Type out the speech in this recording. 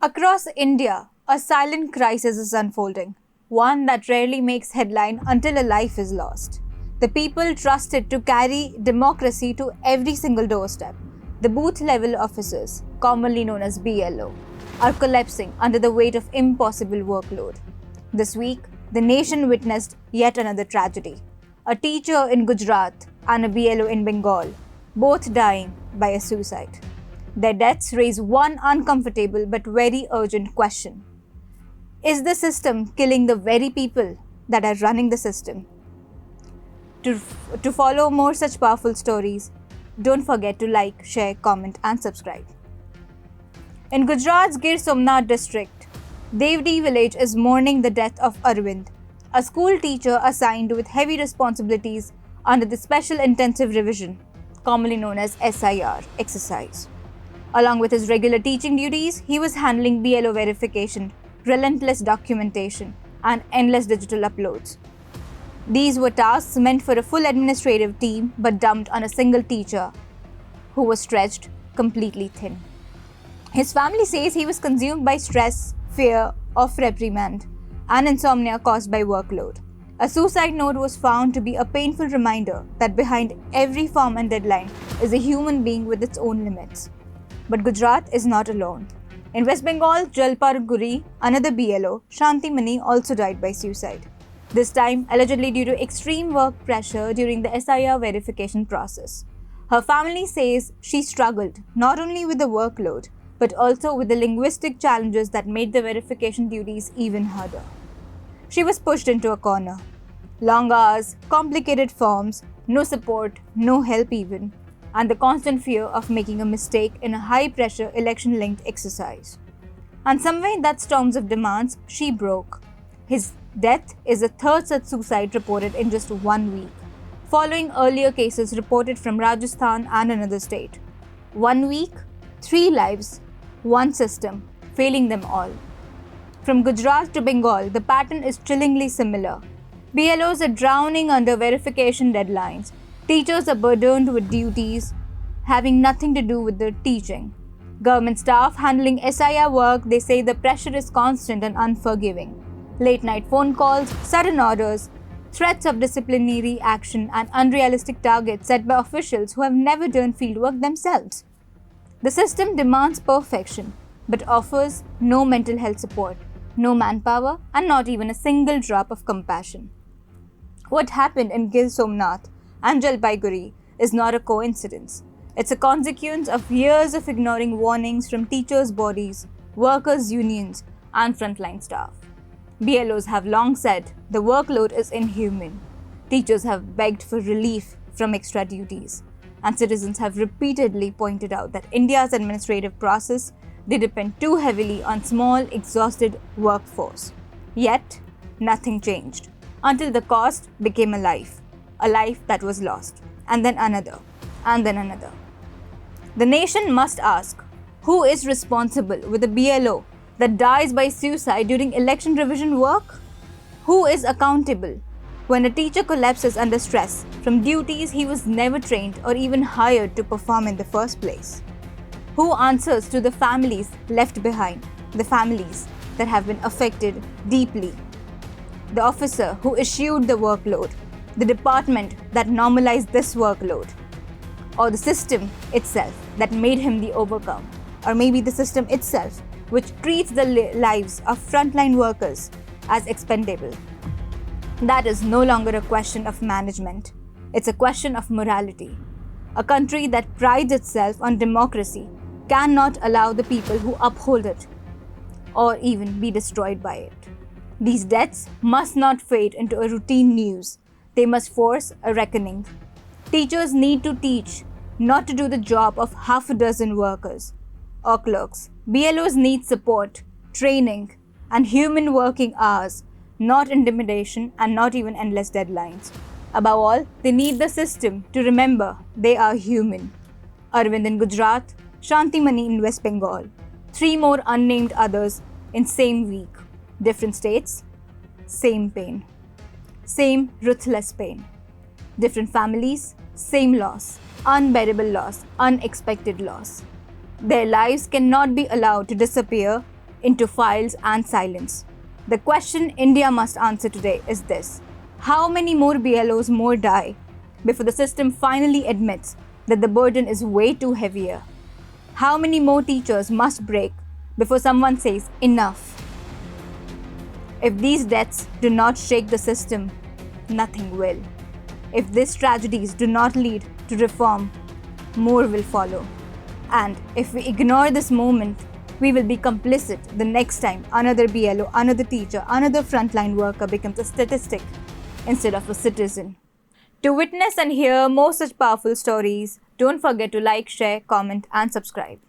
Across India, a silent crisis is unfolding, one that rarely makes headline until a life is lost. The people trusted to carry democracy to every single doorstep. The booth level officers, commonly known as BLO, are collapsing under the weight of impossible workload. This week, the nation witnessed yet another tragedy. A teacher in Gujarat and a BLO in Bengal, both dying by a suicide. Their deaths raise one uncomfortable but very urgent question. Is the system killing the very people that are running the system? To follow more such powerful stories, don't forget to like, share, comment, and subscribe. In Gujarat's Gir Somnath district, Devdi village is mourning the death of Arvind, a school teacher assigned with heavy responsibilities under the Special Intensive Revision, commonly known as SIR exercise. Along with his regular teaching duties, he was handling BLO verification, relentless documentation, and endless digital uploads. These were tasks meant for a full administrative team but dumped on a single teacher who was stretched completely thin. His family says he was consumed by stress, fear of reprimand, and insomnia caused by workload. A suicide note was found to be a painful reminder that behind every form and deadline is a human being with its own limits. But Gujarat is not alone. In West Bengal, Jalpaiguri, another BLO, Shanti Mani also died by suicide. This time, allegedly due to extreme work pressure during the SIR verification process. Her family says she struggled not only with the workload, but also with the linguistic challenges that made the verification duties even harder. She was pushed into a corner. Long hours, complicated forms, no support, no help even, and the constant fear of making a mistake in a high-pressure election-linked exercise. And somewhere in that storms of demands, she broke. His death is the third such suicide reported in just 1 week, following earlier cases reported from Rajasthan and another state. 1 week, 3 lives, one system, failing them all. From Gujarat to Bengal, the pattern is chillingly similar. BLOs are drowning under verification deadlines. Teachers are burdened with duties having nothing to do with their teaching. Government staff handling SIR work, they say the pressure is constant and unforgiving. Late night phone calls, sudden orders, threats of disciplinary action, and unrealistic targets set by officials who have never done fieldwork themselves. The system demands perfection, but offers no mental health support, no manpower, and not even a single drop of compassion. What happened in Gir Somnath and Jalpaiguri is not a coincidence. It's a consequence of years of ignoring warnings from teachers' bodies, workers' unions, and frontline staff. BLOs have long said the workload is inhuman. Teachers have begged for relief from extra duties, and citizens have repeatedly pointed out that India's administrative process they depend too heavily on small, exhausted workforce. Yet, nothing changed until the cost became a life that was lost, and then another, and then another. The nation must ask, who is responsible with a BLO that dies by suicide during election revision work? Who is accountable when a teacher collapses under stress from duties he was never trained or even hired to perform in the first place? Who answers to the families left behind, the families that have been affected deeply? The officer who issued the workload, the department that normalized this workload, or the system itself that made him the overcome, or maybe the system itself which treats the lives of frontline workers as expendable. That is no longer a question of management, it's a question of morality. A country that prides itself on democracy cannot allow the people who uphold it or even be destroyed by it. These deaths must not fade into a routine news. They must force a reckoning. Teachers need to teach, not to do the job of half a dozen workers or clerks. BLOs need support, training, and human working hours, not intimidation and not even endless deadlines. Above all, they need the system to remember they are human. Arvind in Gujarat, Shanti Mani in West Bengal, 3 more unnamed others in same week. Different states, same pain. Same ruthless pain. Different families, same loss. Unbearable loss, unexpected loss. Their lives cannot be allowed to disappear into files and silence. The question India must answer today is this: how many more BLOs more die before the system finally admits that the burden is way too heavier? How many more teachers must break before someone says enough? If these deaths do not shake the system, nothing will. If these tragedies do not lead to reform, more will follow. And if we ignore this moment, we will be complicit the next time another BLO, another teacher, another frontline worker becomes a statistic instead of a citizen. To witness and hear more such powerful stories, don't forget to like, share, comment, and subscribe.